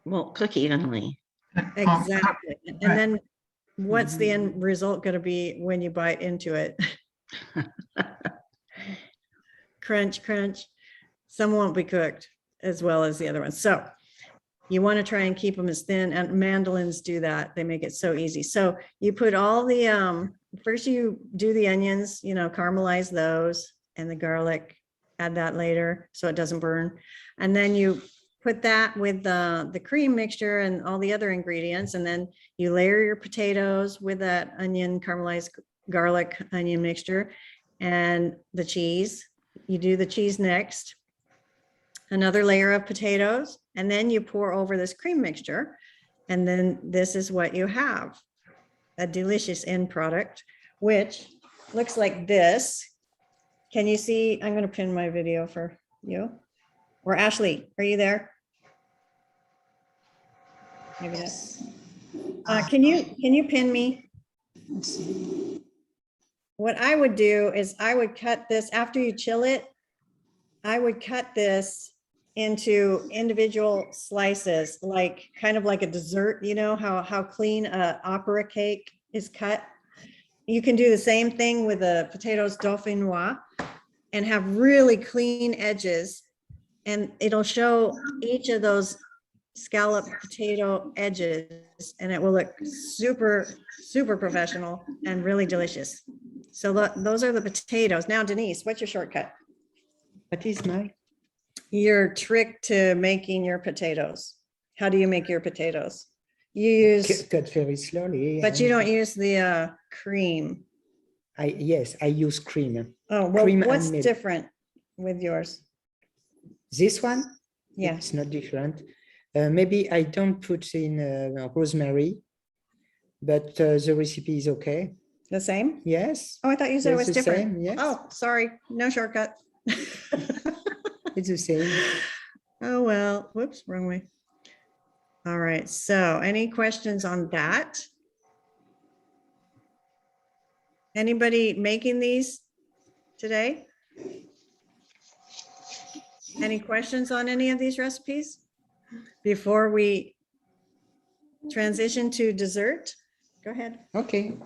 Speaker 5: Won't cook evenly.
Speaker 1: Exactly. And then what's the end result going to be when you bite into it? Crunch, crunch. Some won't be cooked as well as the other ones. So you want to try and keep them as thin, and mandolins do that. They make it so easy. So you put all the, first you do the onions, caramelize those, and the garlic, add that later so it doesn't burn. And then you put that with the cream mixture and all the other ingredients. And then you layer your potatoes with that onion, caramelized garlic onion mixture, and the cheese. You do the cheese next, another layer of potatoes, and then you pour over this cream mixture. And then this is what you have, a delicious end product which looks like this. Can you see? I'm going to pin my video for you. Or Ashley, are you there? Maybe that's. Can you pin me? What I would do is I would cut this after you chill it. I would cut this into individual slices, like kind of like a dessert, you know, how clean a opera cake is cut. You can do the same thing with the potatoes dauphinoise and have really clean edges. And it'll show each of those scalloped potato edges and it will look super, super professional and really delicious. So those are the potatoes. Now, Denise, what's your shortcut?
Speaker 2: What is my?
Speaker 1: Your trick to making your potatoes. How do you make your potatoes? You use,
Speaker 2: Cut very slowly.
Speaker 1: but you don't use the cream.
Speaker 2: Yes, I use cream.
Speaker 1: Oh, well,
Speaker 2: Cream and
Speaker 1: what's
Speaker 2: milk.
Speaker 1: different with yours?
Speaker 2: This one?
Speaker 1: Yeah.
Speaker 2: It's not different. Maybe I don't put in rosemary, but the recipe is okay.
Speaker 1: The same?
Speaker 2: Yes.
Speaker 1: Oh, I thought you said it
Speaker 2: It's
Speaker 1: was
Speaker 2: the
Speaker 1: different.
Speaker 2: same, yes.
Speaker 1: Oh, sorry, no shortcut.
Speaker 2: It's the same.
Speaker 1: Oh, well, whoops, wrong way. All right, so any questions on that? Anybody making these today? Any questions on any of these recipes before we transition to dessert? Go ahead.
Speaker 2: Okay.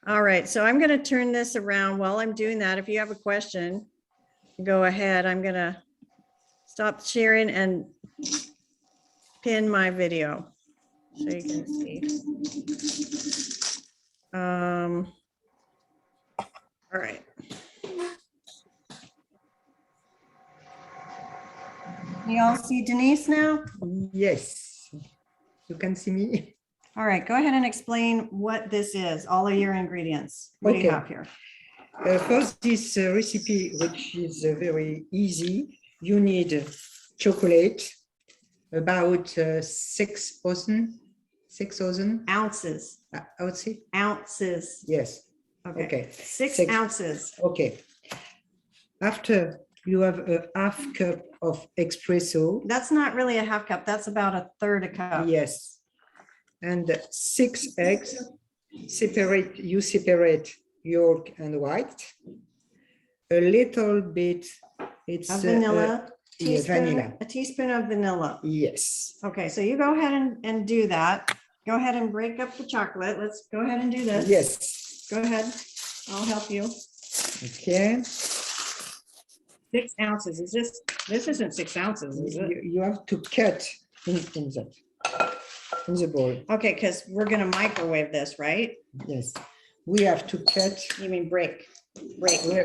Speaker 1: All right, so I'm going to turn this around while I'm doing that. If you have a question, go ahead. I'm going to stop sharing and pin my video so you can see. All right. You all see Denise now?
Speaker 2: Yes. You can see me.
Speaker 1: All right, go ahead and explain what this is, all of your ingredients. What do you
Speaker 2: Okay.
Speaker 1: have here?
Speaker 2: For this recipe, which is very easy, you need chocolate, about 6,000
Speaker 1: Ounces,
Speaker 2: ounces.
Speaker 1: ounces.
Speaker 2: Yes.
Speaker 1: Okay,
Speaker 2: Okay.
Speaker 1: 6
Speaker 2: Six.
Speaker 1: ounces.
Speaker 2: Okay. After you have a half cup of espresso.
Speaker 1: That's not really a half cup. That's about a third a cup.
Speaker 2: Yes. And 6 eggs. You separate yolk and white. A little bit. It's
Speaker 1: Of vanilla,
Speaker 2: yeah, vanilla.
Speaker 1: a teaspoon of vanilla.
Speaker 2: Yes.
Speaker 1: Okay, so you go ahead and do that. Go ahead and break up the chocolate. Let's go ahead and do this.
Speaker 2: Yes.
Speaker 1: Go ahead. I'll help you.
Speaker 2: Okay.
Speaker 1: 6 ounces. Is this isn't 6 ounces, is it?
Speaker 2: You have to cut in the bowl.
Speaker 1: Okay, because we're gonna microwave this, right?
Speaker 2: Yes. We have to cut.
Speaker 1: You mean break?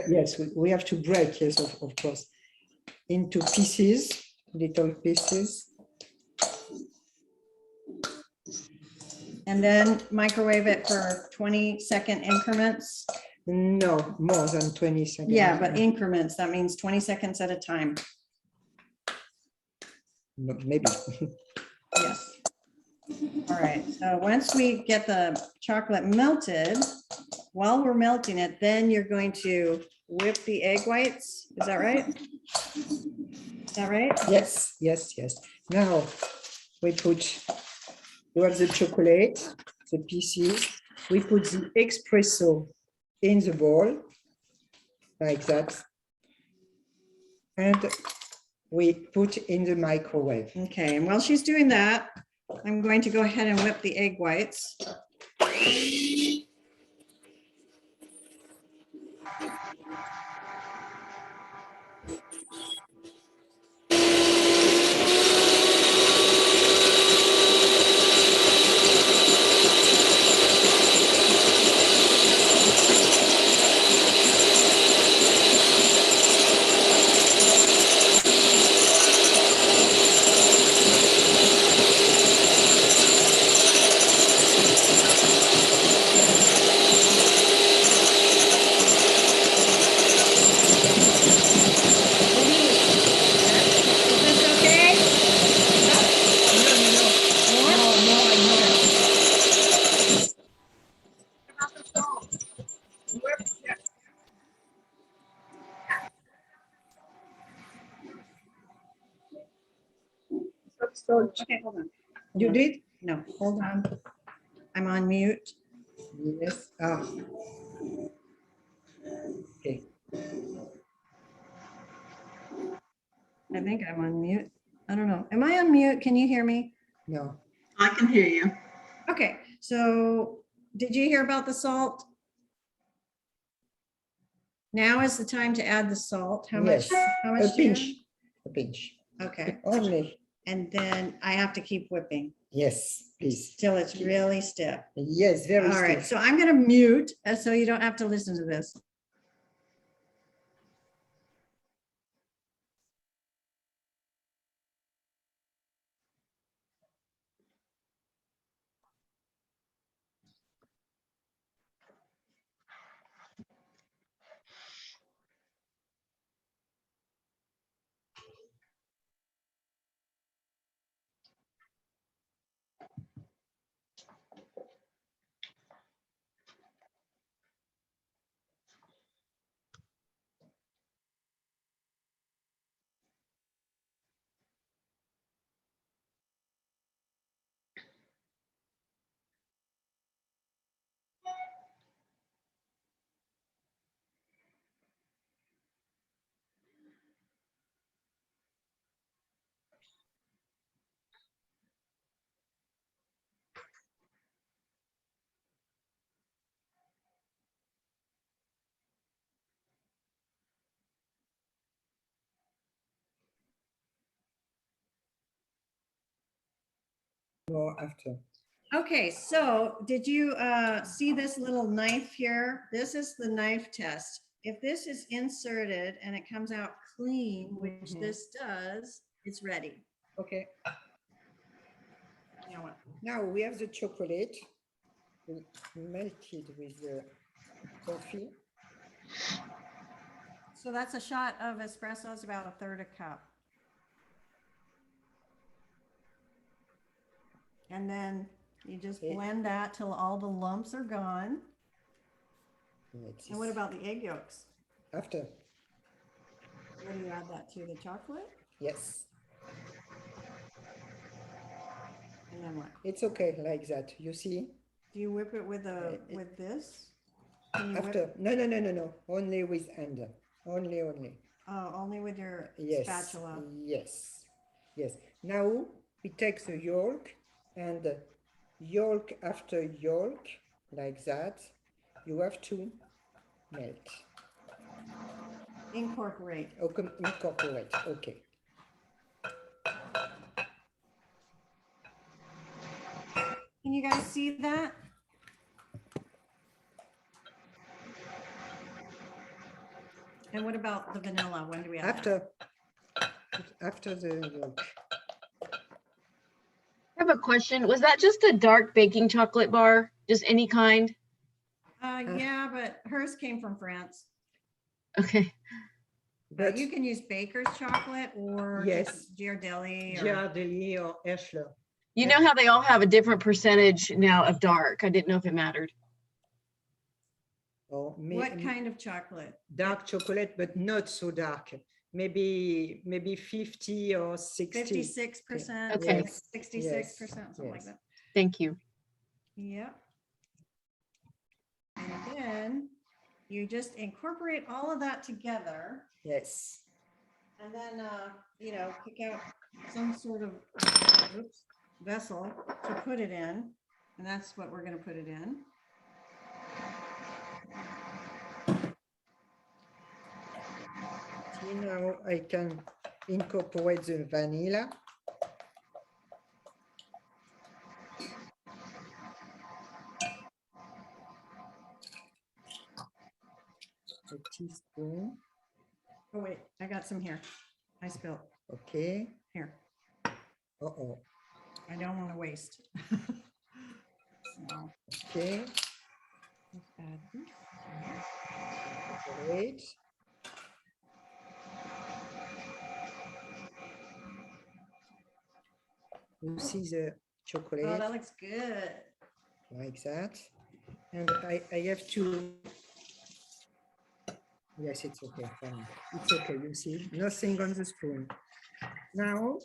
Speaker 2: Yes, we have to break, yes, of course, into pieces, little pieces.
Speaker 1: And then microwave it for 20-second increments.
Speaker 2: No, more than 20 seconds.
Speaker 1: Yeah, but increments, that means 20 seconds at a time.
Speaker 2: Maybe.
Speaker 1: Yes. All right, so once we get the chocolate melted, while we're melting it, then you're going to whip the egg whites. Is that right? Is that right?
Speaker 2: Yes, yes, yes. Now we you have the chocolate, the pieces. We put the espresso in the bowl, like that. And we put in the microwave.
Speaker 1: Okay, and while she's doing that, I'm going to go ahead and whip the egg whites.
Speaker 2: salt.
Speaker 1: Okay, hold on.
Speaker 2: You did?
Speaker 1: No, hold on. I'm on mute.
Speaker 2: Yes. Ah. Okay.
Speaker 1: I think I'm on mute. I don't know. Am I on mute? Can you hear me?
Speaker 2: No.
Speaker 3: I can hear you.
Speaker 1: Okay, so did you hear about the salt? Now is the time to add the salt. How much?
Speaker 2: Yes.
Speaker 1: How
Speaker 2: A
Speaker 1: much? do you
Speaker 2: pinch. A pinch.
Speaker 1: add? Okay,
Speaker 2: Only.
Speaker 1: and then I have to keep whipping
Speaker 2: Yes, please.
Speaker 1: till it's really stiff.
Speaker 2: Yes, very
Speaker 1: All right,
Speaker 2: stiff.
Speaker 1: so I'm gonna mute so you don't have to listen to this.
Speaker 2: More after.
Speaker 1: Okay, so did you see this little knife here? This is the knife test. If this is inserted and it comes out clean, which this does, it's ready.
Speaker 2: Okay.
Speaker 1: Now what?
Speaker 2: Now we have the chocolate. We melt it with the coffee.
Speaker 1: So that's a shot of espresso is about a third a cup. And then you just
Speaker 2: Okay.
Speaker 1: blend that till all the lumps are gone. And what about the egg yolks?
Speaker 2: After?
Speaker 1: What do you add that to? The chocolate?
Speaker 2: Yes.
Speaker 1: And then what?
Speaker 2: It's okay like that. You see?
Speaker 1: Do you whip it with with this? Can you whip
Speaker 2: After? No. Only with hand. Only.
Speaker 1: Oh, only with your
Speaker 2: Yes.
Speaker 1: spatula.
Speaker 2: Yes. Yes. Now we take the yolk and yolk after yolk like that. You have to melt.
Speaker 1: Incorporate.
Speaker 2: Okay, incorporate. Okay.
Speaker 1: Can you guys see that? And what about the vanilla? When do we add that?
Speaker 2: After the yolk.
Speaker 10: I have a question. Was that just a dark baking chocolate bar? Just any kind?
Speaker 1: Yeah, but hers came from France.
Speaker 10: Okay.
Speaker 1: But you can use baker's chocolate or
Speaker 2: Yes,
Speaker 1: Ghirardelli.
Speaker 2: Ghirardelli or Herschler.
Speaker 10: You know how they all have a different percentage now of dark. I didn't know if it mattered.
Speaker 2: Or
Speaker 1: What kind of chocolate?
Speaker 2: Dark chocolate, but not so dark. Maybe 50 or 60.
Speaker 1: 56%.
Speaker 10: Okay.
Speaker 1: Like 66%, something like
Speaker 2: yes.
Speaker 1: that.
Speaker 10: Thank you.
Speaker 1: Yep. And then you just incorporate all of that together.
Speaker 2: Yes.
Speaker 1: And then, pick out some sort of vessel to put it in. And that's what we're going to put it in.
Speaker 2: See, now I can incorporate the vanilla. A teaspoon.
Speaker 1: Oh, wait, I got some here. I spilled.
Speaker 2: Okay.
Speaker 1: Here.
Speaker 2: Uh-oh.
Speaker 1: I don't want to waste. So,
Speaker 2: Okay.
Speaker 1: let's add this.
Speaker 2: Great. You see the chocolate
Speaker 1: Oh, that looks good.
Speaker 2: like that. And I have to. Yes, it's okay. Fine. It's okay. You see, nothing on the spoon. Now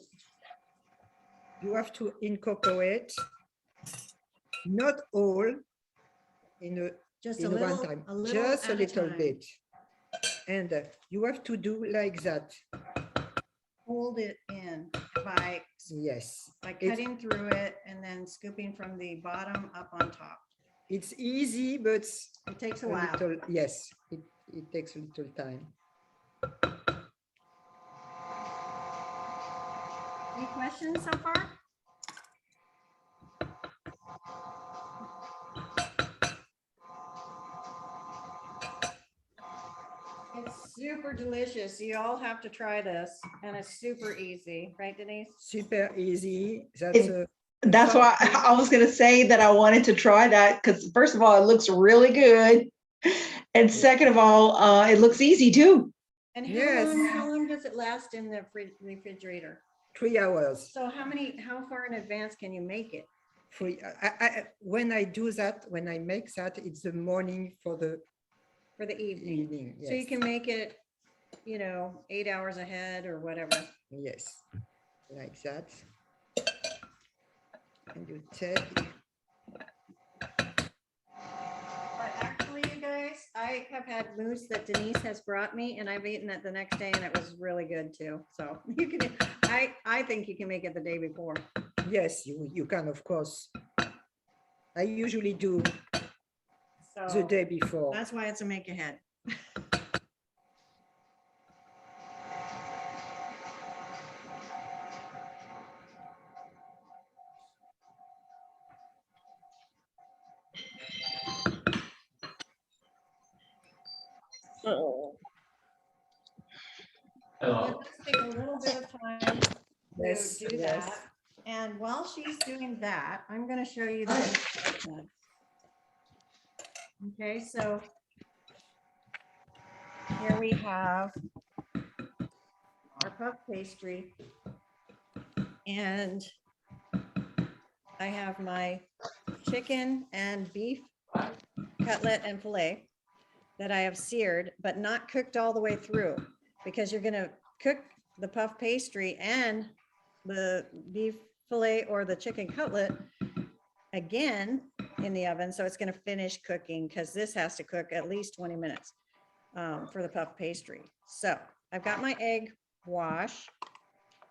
Speaker 2: you have to incorporate not all in
Speaker 1: Just
Speaker 2: in one time, just a
Speaker 1: at
Speaker 2: little
Speaker 1: time.
Speaker 2: bit. And you have to do like that.
Speaker 1: Hold it in by
Speaker 2: Yes,
Speaker 1: cutting through it and then scooping from the bottom up on top.
Speaker 2: it's easy, but
Speaker 1: It takes a while.
Speaker 2: little, yes, it takes a little time.
Speaker 1: Any questions so far? It's super delicious. You all have to try this, and it's super easy, right, Denise?
Speaker 2: Super easy. That's
Speaker 4: That's why I was gonna say that I wanted to try that, because first of all, it looks really good. And second of all, it looks easy too.
Speaker 1: And
Speaker 2: Yes.
Speaker 1: how long does it last in the refrigerator?
Speaker 2: 3 hours.
Speaker 1: So how far in advance can you make it?
Speaker 2: When I do that, when I make that, it's the morning for the
Speaker 1: evening.
Speaker 2: yes.
Speaker 1: So you can make it, 8 hours ahead or whatever.
Speaker 2: Yes, like that. And you take.
Speaker 1: But actually, you guys, I have had mousse that Denise has brought me, and I've eaten it the next day, and it was really good too. So you can, I think you can make it the day before.
Speaker 2: Yes, you can, of course. I usually do
Speaker 1: So
Speaker 2: the day before.
Speaker 1: that's why it's a make ahead. It does take a little bit of time to
Speaker 2: Yes,
Speaker 1: do
Speaker 2: yes.
Speaker 1: that. And while she's doing that, I'm going to show you the. Okay, so here we have our puff pastry, and I have my chicken and beef cutlet and filet that I have seared, but not cooked all the way through, because you're going to cook the puff pastry and the beef filet or the chicken cutlet again in the oven. So it's going to finish cooking, because this has to cook at least 20 minutes for the puff pastry. So I've got my egg wash,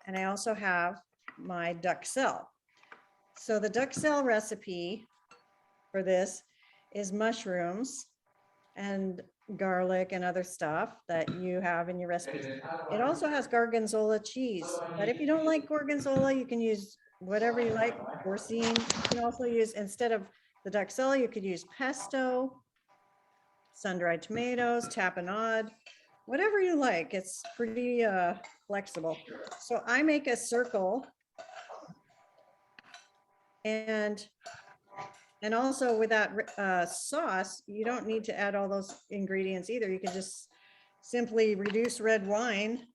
Speaker 1: and I also have my duxelle. So the duxelle recipe for this is mushrooms and garlic and other stuff that you have in your recipes. It also has gorgonzola cheese, but if you don't like gorgonzola, you can use whatever you like. Porcine. You can also use, instead of the duxelle, you could use pesto, sun-dried tomatoes, tapenade, whatever you like. It's pretty flexible. So I make a circle, and also with that sauce, you don't need to add all those ingredients either. You can just simply reduce red wine,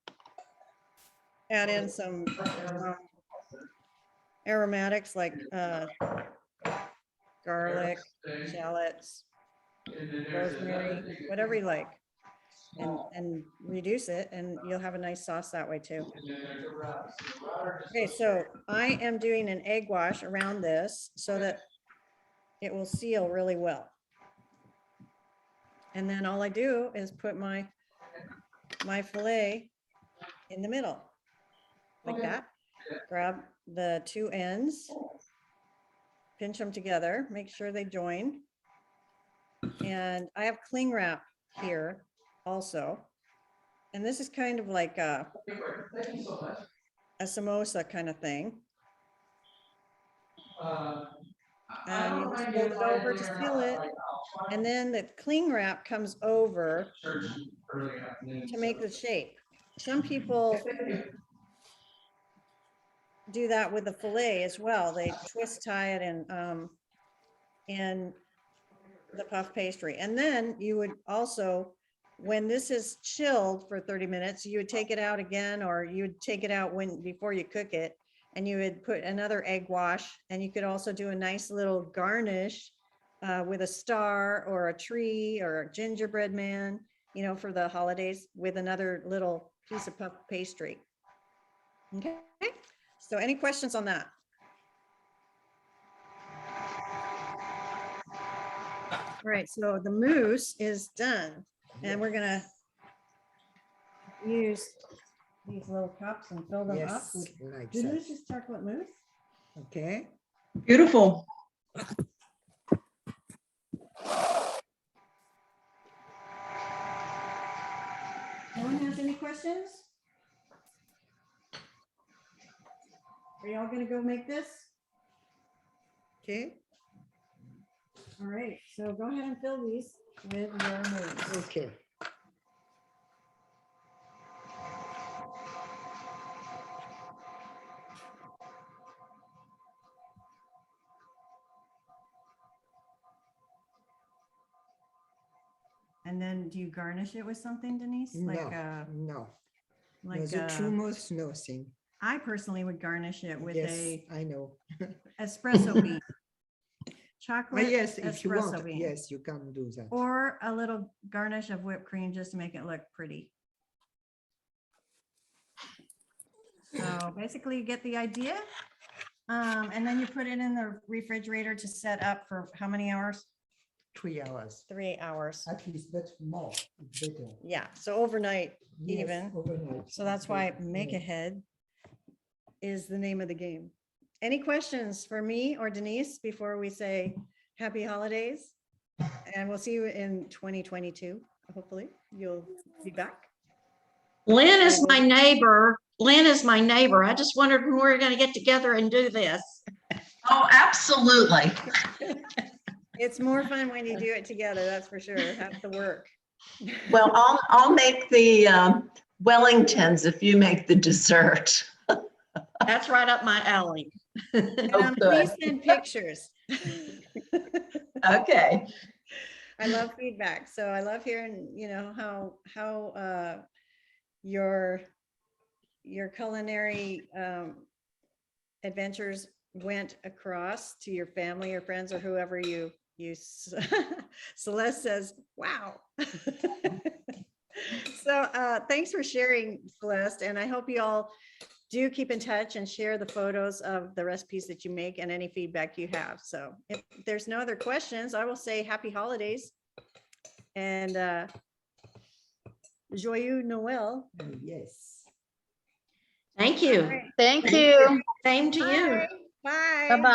Speaker 1: add in some aromatics like garlic, shallots, rosemary, whatever you like, and reduce it, and you'll have a nice sauce that way too. Okay, so I am doing an egg wash around this so that it will seal really well. And then all I do is put my filet in the middle, like that. Grab the two ends, pinch them together, make sure they join. And I have cling wrap here also. And this is kind of like a samosa kind of thing. And you just fold it over to seal it. And then the cling wrap comes over to make the shape. Some people do that with the filet as well. They twist tie it in the puff pastry. And then you would also, when this is chilled for 30 minutes, you would take it out again, or you would take it out before you cook it, and you would put another egg wash. And you could also do a nice little garnish with a star or a tree or a gingerbread man, for the holidays, with another little piece of puff pastry. Okay. So any questions on that? All right, so the mousse is done, and we're gonna use these little cups and fill them up
Speaker 2: Yes,
Speaker 1: with.
Speaker 2: like
Speaker 1: Did we
Speaker 2: that.
Speaker 1: just chocolate mousse?
Speaker 2: Okay.
Speaker 4: Beautiful.
Speaker 1: No one has any questions? Are y'all gonna go make this?
Speaker 2: Okay.
Speaker 1: All right, so go ahead and fill these with your mousse.
Speaker 2: Okay.
Speaker 1: And then do you garnish it with something, Denise?
Speaker 2: No,
Speaker 1: Like,
Speaker 2: no. No,
Speaker 1: like,
Speaker 2: the true mousse, nothing.
Speaker 1: I personally would garnish it with
Speaker 2: Yes,
Speaker 1: a
Speaker 2: I know.
Speaker 1: espresso bean. Chocolate
Speaker 2: Yes, if you
Speaker 1: espresso
Speaker 2: want,
Speaker 1: bean.
Speaker 2: yes, you can do that.
Speaker 1: Or a little garnish of whipped cream just to make it look pretty. So basically you get the idea. And then you put it in the refrigerator to set up for how many hours?
Speaker 2: 3 hours,
Speaker 1: 3 hours.
Speaker 2: at least, but more, it's better.
Speaker 1: Yeah, so overnight
Speaker 2: Yes,
Speaker 1: even.
Speaker 2: overnight.
Speaker 1: So that's why
Speaker 2: Better.
Speaker 1: make
Speaker 2: Yeah.
Speaker 1: ahead is the name of the game. Any questions for me or Denise before we say happy holidays? And we'll see you in 2022. Hopefully you'll be back.
Speaker 5: Lynn is my neighbor. Lynn is my neighbor. I just wondered when we were going to get together and do this.
Speaker 3: Oh, absolutely.
Speaker 1: It's more fun when you do it together, that's for sure. Half the work.
Speaker 3: Well, I'll make the Wellingtons if you make the dessert.
Speaker 5: That's right up my alley.
Speaker 3: Oh,
Speaker 1: Please
Speaker 3: good.
Speaker 1: send pictures.
Speaker 3: Okay.
Speaker 1: I love feedback. So I love hearing, you know, how your culinary adventures went across to your family or friends or whoever you Celeste says, wow. So thanks for sharing, Celeste. And I hope you all do keep in touch and share the photos of the recipes that you make and any feedback you have. So if there's no other questions, I will say happy holidays and joyeux Noël.
Speaker 2: Yes.
Speaker 5: Thank you.
Speaker 1: All right.
Speaker 10: Thank you.
Speaker 5: Same to you.
Speaker 1: Bye.
Speaker 10: Bye-bye.